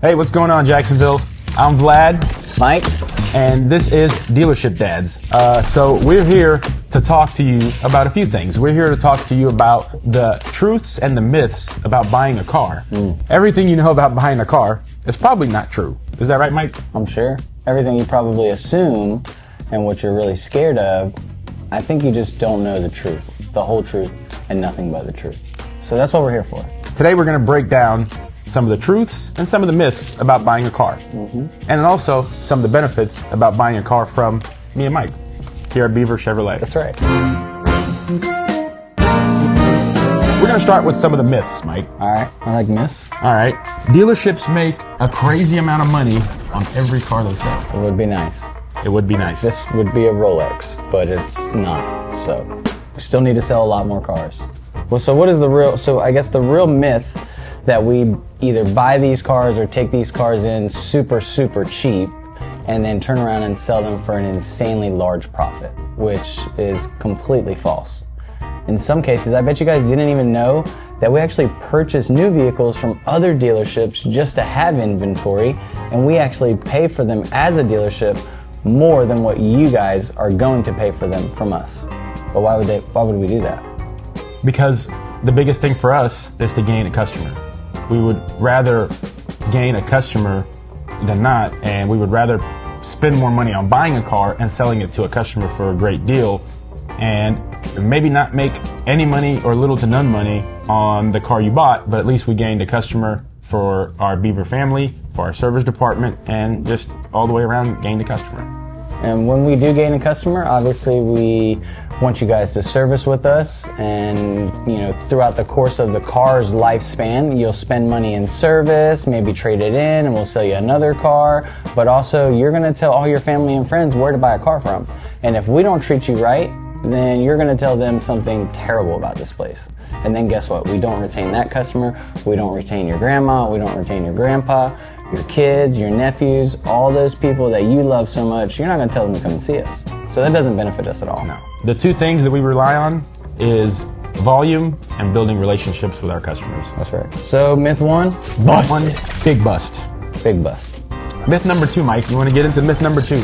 Hey, what's going on, Jacksonville? I'm Vlad. Mike. And this is Dealership Dads. So we're here to talk to you about a few things. We're here to talk to you about the truths and the myths about buying a car. Everything you know about buying a car is probably not true. Is that right, Mike? I'm sure. Everything you probably assume and what you're really scared of, I think you just don't know the truth, the whole truth, and nothing but the truth. So that's what we're here for. Today we're going to break down some of the truths and some of the myths about buying a car. And also some of the benefits about buying a car from me and Mike here at Beaver Chevrolet. That's right. We're going to start with some of the myths, Mike. All right. I like myths. All right. Dealerships make a crazy amount of money on every car they sell. It would be nice. It would be nice. This would be a Rolex, but it's not. So we still need to sell a lot more cars. Well, so what is the real, so I guess the real myth that we either buy these cars or take these cars in super, super cheap and then turn around and sell them for an insanely large profit, which is completely false. In some cases, I bet you guys didn't even know that we actually purchase new vehicles from other dealerships just to have inventory, and we actually pay for them as a dealership more than what you guys are going to pay for them from us. But why would we do that? Because the biggest thing for us is to gain a customer. We would rather gain a customer than not, and we would rather spend more money on buying a car and selling it to a customer for a great deal, and maybe not make any money or little to none money on the car you bought, but at least we gained a customer for our Beaver family, for our service department, and just all the way around gained a customer. And when we do gain a customer, obviously we want you guys to service with us, and throughout the course of the car's lifespan, you'll spend money in service, maybe trade it in, and we'll sell you another car. But also, you're going to tell all your family and friends where to buy a car from. And if we don't treat you right, then you're going to tell them something terrible about this place. And then guess what? We don't retain that customer. We don't retain your grandma. We don't retain your grandpa, your kids, your nephews, all those people that you love so much. You're not going to tell them to come and see us. So that doesn't benefit us at all. No. The two things that we rely on is volume and building relationships with our customers. That's right. So myth one, bust. One, big bust. Big bust. Myth number two, Mike. You want to get into myth number two?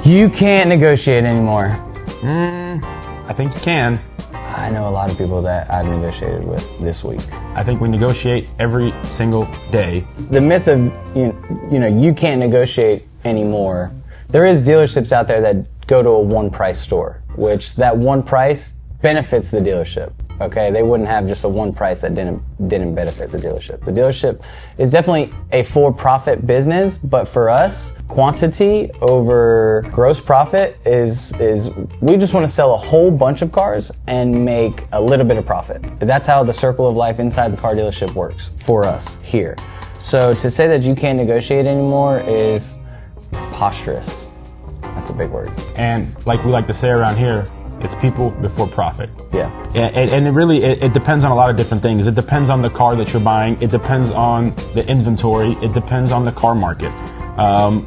You can't negotiate anymore. I think you can. I know a lot of people that I've negotiated with this week. I think we negotiate every single day. The myth of, you can't negotiate anymore. There is dealerships out there that go to a one price store, which that one price benefits the dealership. Okay, they wouldn't have just a one price that didn't benefit the dealership. The dealership is definitely a for-profit business, but for us, quantity over gross profit is we just want to sell a whole bunch of cars and make a little bit of profit. That's how the circle of life inside the car dealership works for us here. So to say that you can't negotiate anymore is preposterous. That's a big word. And like we like to say around here, it's people before profit. Yeah. And it depends on a lot of different things. It depends on the car that you're buying. It depends on the inventory. It depends on the car market.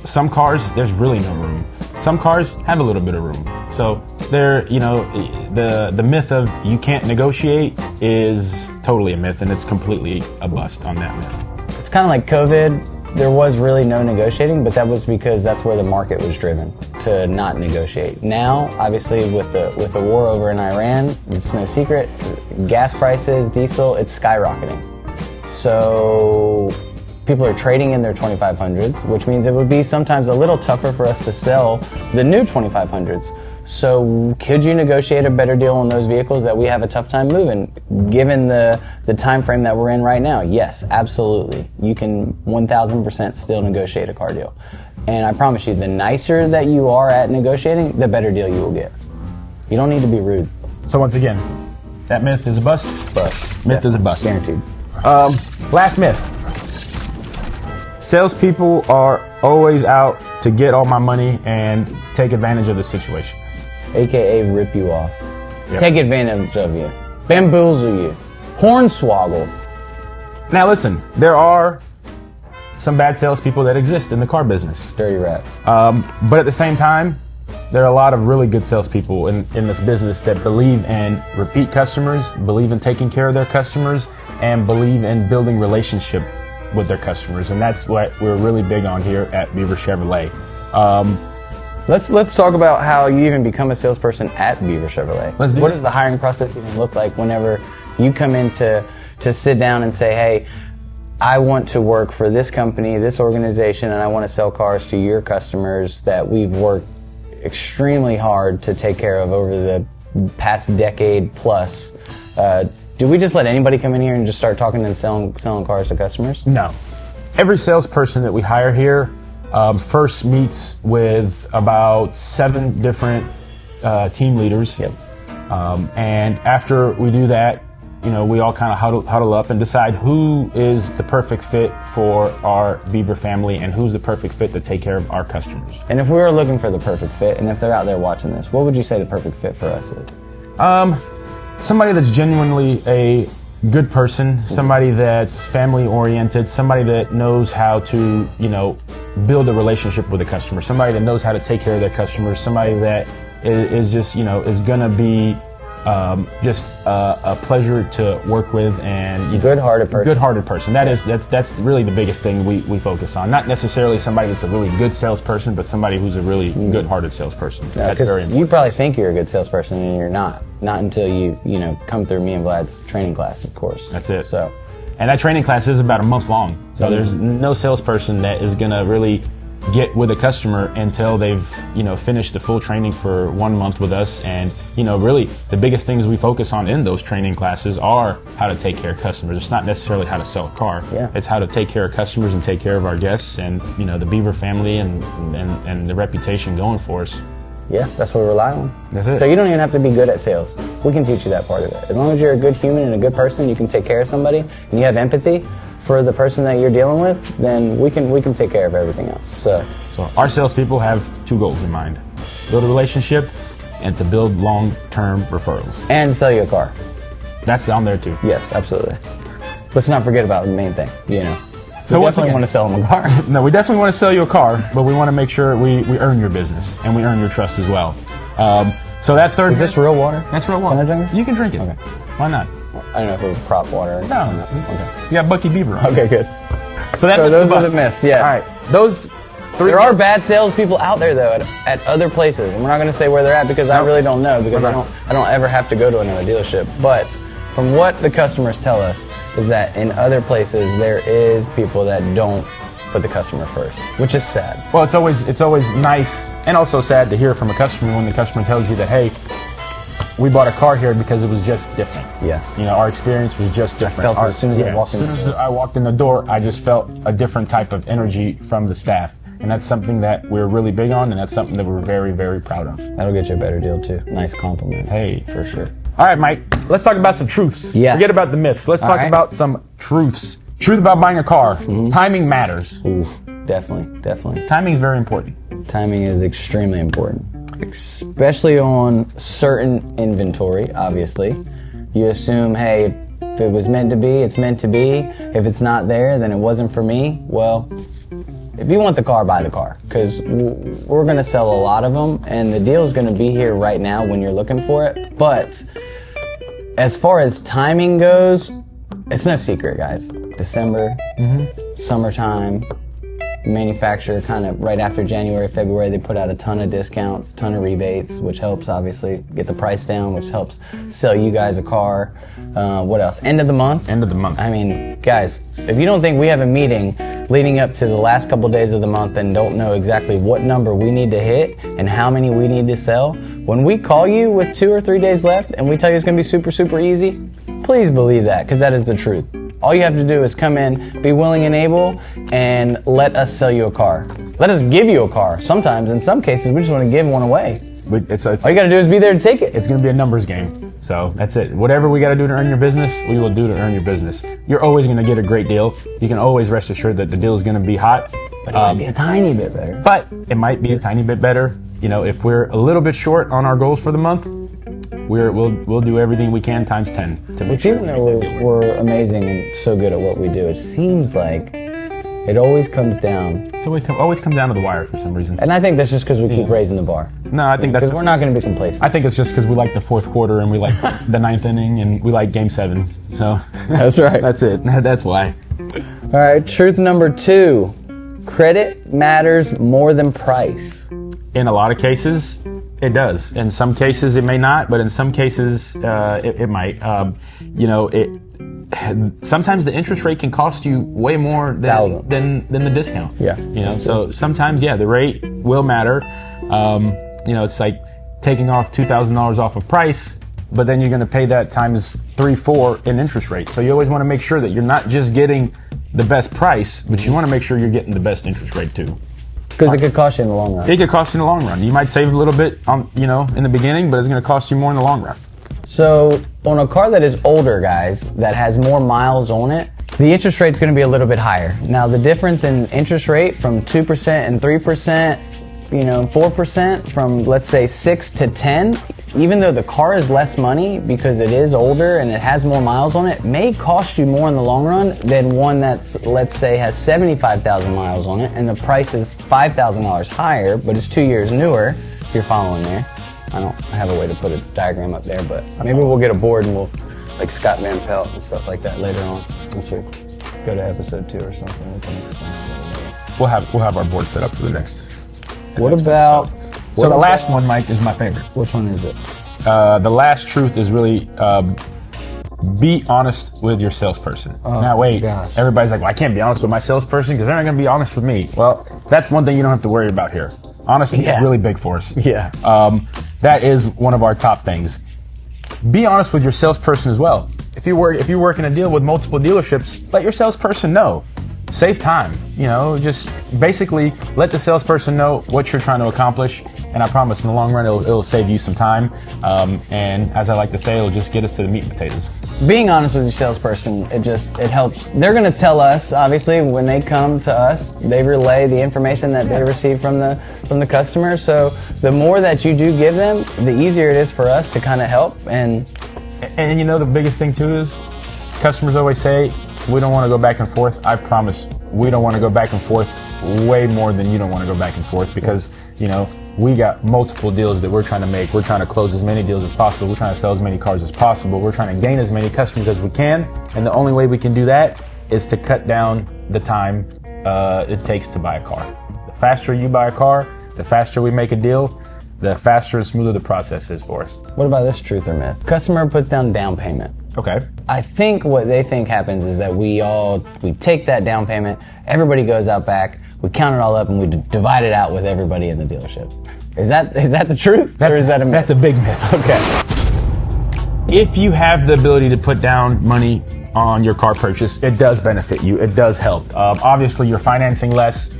Some cars, there's really no room. Some cars have a little bit of room. So the myth of you can't negotiate is totally a myth, and it's completely a bust on that myth. It's kind of like COVID. There was really no negotiating, but that was because that's where the market was driven to not negotiate. Now, obviously, with the war over in Iran, it's no secret, gas prices, diesel, it's skyrocketing. So people are trading in their 2500s, which means it would be sometimes a little tougher for us to sell the new 2500s. So could you negotiate a better deal on those vehicles that we have a tough time moving, given the time frame that we're in right now? Yes, absolutely. You can 1000% still negotiate a car deal. And I promise you, the nicer that you are at negotiating, the better deal you will get. You don't need to be rude. So once again, that myth is a bust? Bust. Myth is a bust. Guaranteed. Last myth. Salespeople are always out to get all my money and take advantage of the situation. AKA rip you off. Yep. Take advantage of you. Bamboozle you. Hornswoggle. Now listen, there are some bad salespeople that exist in the car business. Dirty rats. But at the same time, there are a lot of really good salespeople in this business that believe in repeat customers, believe in taking care of their customers, and believe in building relationship with their customers, and that's what we're really big on here at Beaver Chevrolet. Let's talk about how you even become a salesperson at Beaver Chevrolet. What does the hiring process even look like whenever you come in to sit down and say, hey, I want to work for this company, this organization, and I want to sell cars to your customers that we've worked extremely hard to take care of over the past decade plus. Do we just let anybody come in here and just start talking and selling cars to customers? No. Every salesperson that we hire here first meets with about 7 different team leaders. Yep. And after we do that, we all kind of huddle up and decide who is the perfect fit for our Beaver family and who's the perfect fit to take care of our customers. And if we were looking for the perfect fit, and if they're out there watching this, what would you say the perfect fit for us is? Somebody that's genuinely a good person, somebody that's family oriented, somebody that knows how to, build a relationship with a customer, somebody that knows how to take care of their customers, somebody that is just, is gonna be just a pleasure to work with, and good-hearted person. Good-hearted person. That's really the biggest thing we focus on. Not necessarily somebody that's a really good salesperson, but somebody who's a really good-hearted salesperson. That's very important. You probably think you're a good salesperson, and you're not. Not until you come through me and Vlad's training class, of course. That's it. So, and that training class is about a month long. So there's no salesperson that is gonna really get with a customer until they've finished the full training for 1 month with us. And really the biggest things we focus on in those training classes are how to take care of customers. It's not necessarily how to sell a car. Yeah. It's how to take care of customers and take care of our guests and the Beaver family and the reputation going for us. Yeah, that's what we rely on. That's it. So you don't even have to be good at sales. We can teach you that part of it. As long as you're a good human and a good person, you can take care of somebody, and you have empathy for the person that you're dealing with, then we can take care of everything else. So our salespeople have 2 goals in mind: build a relationship and to build long-term referrals. And sell you a car. That's on there too. Yes, absolutely. Let's not forget about the main thing, So we definitely want to sell them a car. No, we definitely want to sell you a car, but we want to make sure we earn your business and we earn your trust as well. So that third... Is this real water? That's real water. Can I drink it? You can drink it. Okay. Why not? I don't know if it was prop water. No. Okay. It's got Bucky Beaver on it. Okay, good. So those are the myths, yeah. All right. Those 3... There are bad salespeople out there, though, at other places. And we're not going to say where they're at because I really don't know, because I don't ever have to go to another dealership. But from what the customers tell us is that in other places there is people that don't put the customer first, which is sad. Well, it's always nice and also sad to hear from a customer when the customer tells you that, hey, we bought a car here because it was just different. Yes. Our experience was just different. As soon as I walked in the door. As soon as I walked in the door, I just felt a different type of energy from the staff. And that's something that we're really big on, and that's something that we're very, very proud of. That'll get you a better deal, too. Nice compliment. Hey. For sure. All right, Mike, let's talk about some truths. Yes. Forget about the myths. Let's talk about some truths. Truth about buying a car. Timing matters. Ooh, definitely. Timing is very important. Timing is extremely important, especially on certain inventory, obviously. You assume, hey, if it was meant to be, it's meant to be. If it's not there, then it wasn't for me. Well, if you want the car, buy the car, because we're going to sell a lot of them, and the deal is going to be here right now when you're looking for it. But as far as timing goes, it's no secret, guys. December, summertime, manufacturer kind of right after January, February, they put out a ton of discounts, ton of rebates, which helps obviously get the price down, which helps sell you guys a car. What else? End of the month? End of the month. I mean, guys, if you don't think we have a meeting leading up to the last couple days of the month and don't know exactly what number we need to hit and how many we need to sell, when we call you with 2 or 3 days left and we tell you it's going to be super, super easy, please believe that, because that is the truth. All you have to do is come in, be willing and able, and let us sell you a car. Let us give you a car. Sometimes, in some cases, we just want to give one away. All you got to do is be there to take it. It's going to be a numbers game. So that's it. Whatever we got to do to earn your business, we will do to earn your business. You're always going to get a great deal. You can always rest assured that the deal is going to be hot. But it might be a tiny bit better. But it might be a tiny bit better. If we're a little bit short on our goals for the month, we'll do everything we can times 10 to make sure. Even though we're amazing and so good at what we do, it seems like it always comes down. So we always come down to the wire for some reason. And I think that's just because we keep raising the bar. No, I think that's because we're not going to be complacent. I think it's just because we like the fourth quarter and we like the ninth inning and we like Game 7. So that's right. That's it. That's why. All right, truth number 2. Credit matters more than price. In a lot of cases, it does. In some cases, it may not, but in some cases, it might. Sometimes the interest rate can cost you way more than the discount. Yeah. So sometimes, the rate will matter. It's like taking off $2,000 off of price, but then you're going to pay that times 3, 4 in interest rate. So you always want to make sure that you're not just getting the best price, but you want to make sure you're getting the best interest rate too. Because it could cost you in the long run. It could cost you in the long run. You might save a little bit, in the beginning, but it's going to cost you more in the long run. So on a car that is older, guys, that has more miles on it, the interest rate's going to be a little bit higher. Now, the difference in interest rate from 2% and 3%, 4% from, let's say, 6 to 10, even though the car is less money because it is older and it has more miles on it, may cost you more in the long run than one that's, let's say, has 75,000 miles on it and the price is $5,000 higher, but it's 2 years newer, if you're following there. I don't have a way to put a diagram up there, but maybe we'll get a board and we'll, like Scott Van Pelt and stuff like that later on. Once we go to episode 2 or something, we can explain it a little bit. We'll have our board set up for the next. What about? So the last one, Mike, is my favorite. Which one is it? The last truth is really be honest with your salesperson. Now, wait, gosh. Everybody's like, well, I can't be honest with my salesperson because they're not going to be honest with me. Well, that's one thing you don't have to worry about here. Honesty is really big for us. Yeah. That is one of our top things. Be honest with your salesperson as well. If you work in a deal with multiple dealerships, let your salesperson know. Save time. Just basically let the salesperson know what you're trying to accomplish, and I promise in the long run it'll save you some time. And as I like to say, it'll just get us to the meat and potatoes. Being honest with your salesperson, it helps. They're going to tell us, obviously, when they come to us, they relay the information that they receive from the customer. So the more that you do give them, the easier it is for us to kind of help. And the biggest thing too is customers always say, we don't want to go back and forth. I promise we don't want to go back and forth way more than you don't want to go back and forth because, we got multiple deals that we're trying to make. We're trying to close as many deals as possible. We're trying to sell as many cars as possible. We're trying to gain as many customers as we can. And the only way we can do that is to cut down the time it takes to buy a car. The faster you buy a car, the faster we make a deal, the faster and smoother the process is for us. What about this truth or myth? Customer puts down down payment. Okay. I think what they think happens is that we take that down payment, everybody goes out back, we count it all up, and we divide it out with everybody in the dealership. Is that the truth, or is that a myth? That's a big myth. Okay. If you have the ability to put down money on your car purchase, it does benefit you. It does help. Obviously, you're financing less.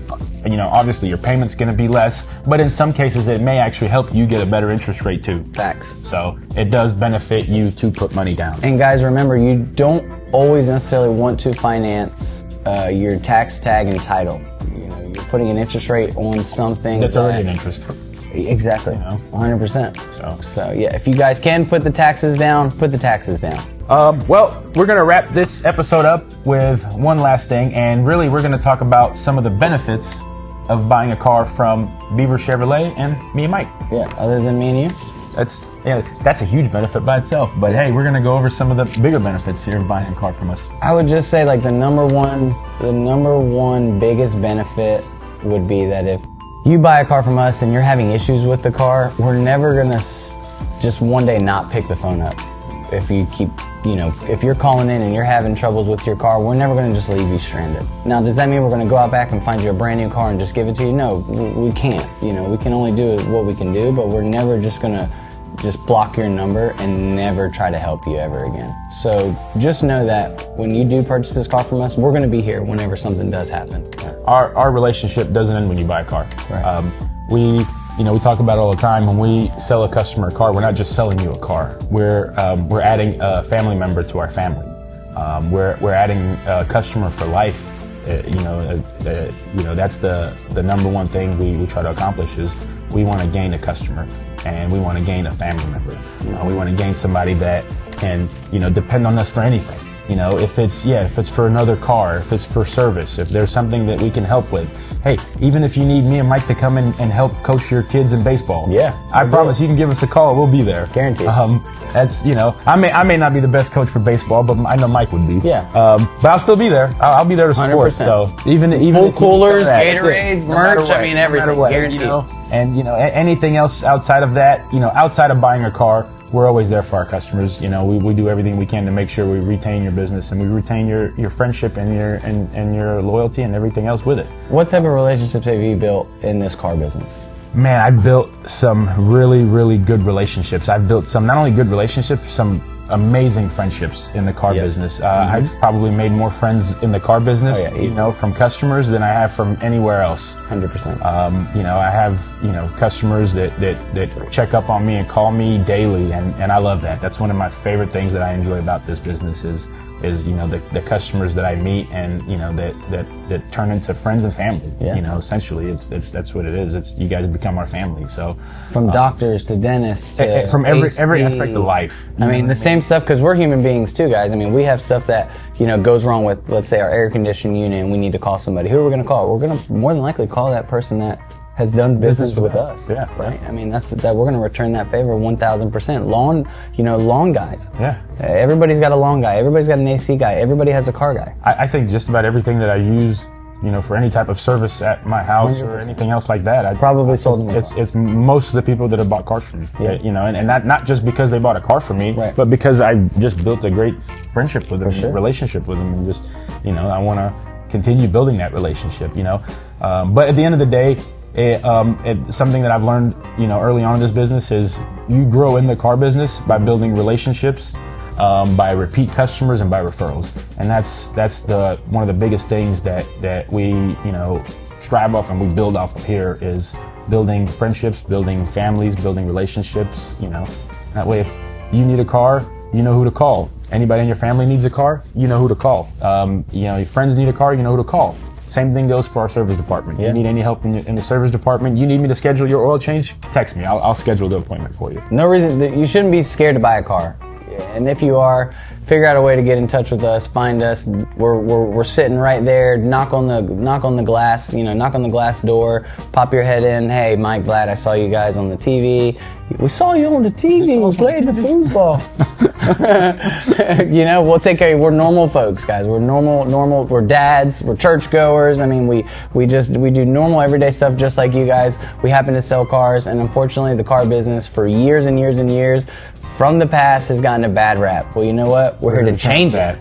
Obviously your payment's going to be less, but in some cases it may actually help you get a better interest rate too. Facts. So it does benefit you to put money down. And guys, remember, you don't always necessarily want to finance your tax tag and title. You're putting an interest rate on something that's already an interest. Exactly. 100%. So yeah, if you guys can put the taxes down, put the taxes down. Well, we're going to wrap this episode up with one last thing, and really we're going to talk about some of the benefits of buying a car from Beaver Chevrolet and me and Mike. Yeah, other than me and you? That's a huge benefit by itself, but hey, we're going to go over some of the bigger benefits here of buying a car from us. I would just say the number one biggest benefit would be that if you buy a car from us and you're having issues with the car, we're never going to just one day not pick the phone up. If you keep, if you're calling in and you're having troubles with your car, we're never going to just leave you stranded. Now, does that mean we're going to go out back and find you a brand new car and just give it to you? No, we can't. We can only do what we can do, but we're never just going to just block your number and never try to help you ever again. So just know that when you do purchase this car from us, we're going to be here whenever something does happen. Our relationship doesn't end when you buy a car. Right. We talk about it all the time. When we sell a customer a car, we're not just selling you a car. We're adding a family member to our family. We're adding a customer for life. That's the number one thing we try to accomplish is we want to gain a customer and we want to gain a family member. We want to gain somebody that can depend on us for anything. You know, if it's for another car, if it's for service, if there's something that we can help with. Hey, even if you need me and Mike to come in and help coach your kids in baseball. Yeah. I promise you can give us a call. We'll be there. Guaranteed. That's, you know, I may not be the best coach for baseball, but I know Mike would be. Yeah. But I'll still be there. I'll be there to support. 100%. So even Pool if coolers, that's it. Gatorades, No matter merch, what, I mean, no matter everything. what, Guaranteed. You know? And, you know, anything else outside of that, you know, outside of buying a car, we're always there for our customers. You know, we do everything we can to make sure we retain your business and we retain your friendship and your loyalty and everything else with it. What type of relationships have you built in this car business? Man, I built some really, really good relationships. I've built some, not only good relationships, some amazing friendships in the car business. I've probably made more friends in the car business, you know, from customers than I have from anywhere else. 100%. You know, I have, you know, customers that check up on me and call me daily, and I love that. That's one of my favorite things that I enjoy about this business is you know, the customers that I meet and, you know, that turn into friends and family. You know, essentially that's what it is. It's, you guys become our family. So from doctors to dentists to from every AC. aspect of life. I mean, the same stuff, because we're human beings too, guys. I mean, we have stuff that, you know, goes wrong with, let's say, our air conditioning unit, and we need to call somebody. Who are we going to call? We're going to more than likely call that person that has done business with us. Yeah. Right. I mean, that's that we're going to return that favor 1,000%. Lawn guys. Yeah. Everybody's got a lawn guy. Everybody's got an AC guy. Everybody has a car guy. I think just about everything that I use, you know, for any type of service at my house 100%. or anything else like that, I Probably sold them a car. It's most of the people that have bought cars from me. Yeah. You know, and not just because they bought a car from me, Right. but because I just built a great friendship with them, sure. relationship with them, and just, you know, I want to continue building that relationship. You know, but at the end of the day, something that I've learned, you know, early on in this business is you grow in the car business by building relationships, by repeat customers and by referrals, and that's one of the biggest things that we, you know, strive off and we build off of here is building friendships, building families, building relationships. You know, that way if you need a car, you know who to call. Anybody in your family needs a car, you know who to call. You know, your friends need a car, you know who to call. Same thing goes for our service department. You need any help in the service department, you need me to schedule your oil change, text me. I'll schedule the appointment for you. No reason, you shouldn't be scared to buy a car. And if you are, figure out a way to get in touch with us, find us. We're sitting right there. Knock on the glass, you know, knock on the glass door, pop your head in. Hey, Mike, Vlad, I saw you guys on the TV. We saw you on the TV playing the foosball. You know, we'll take care of you. We're normal folks, guys. We're normal. We're dads. We're churchgoers. I mean, we do normal everyday stuff just like you guys. We happen to sell cars, and unfortunately, the car business for years and years and years from the past has gotten a bad rap. Well, you know what? We're here to change that.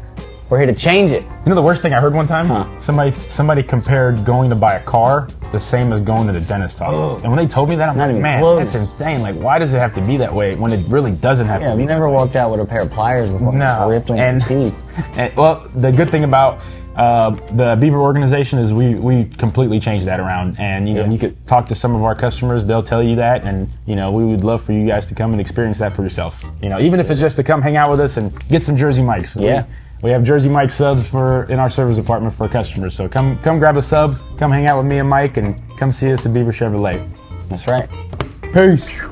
We're here to change it. You know the worst thing I heard one time? Somebody compared going to buy a car the same as going to the dentist's office. And when they told me that, I'm like, man, that's insane. Like, why does it have to be that way when it really doesn't have to be? Yeah, I've never walked out with a pair of pliers before. No. Ripped on your teeth. And, well, the good thing about the Beaver organization is we completely changed that around. And, you know, you could talk to some of our customers, they'll tell you that. And, you know, we would love for you guys to come and experience that for yourself. You know, even if it's just to come hang out with us and get some Jersey Mikes. Yeah. We have Jersey Mike subs in our service department for customers. So come grab a sub, come hang out with me and Mike, and come see us at Beaver Chevrolet. That's right. Peace.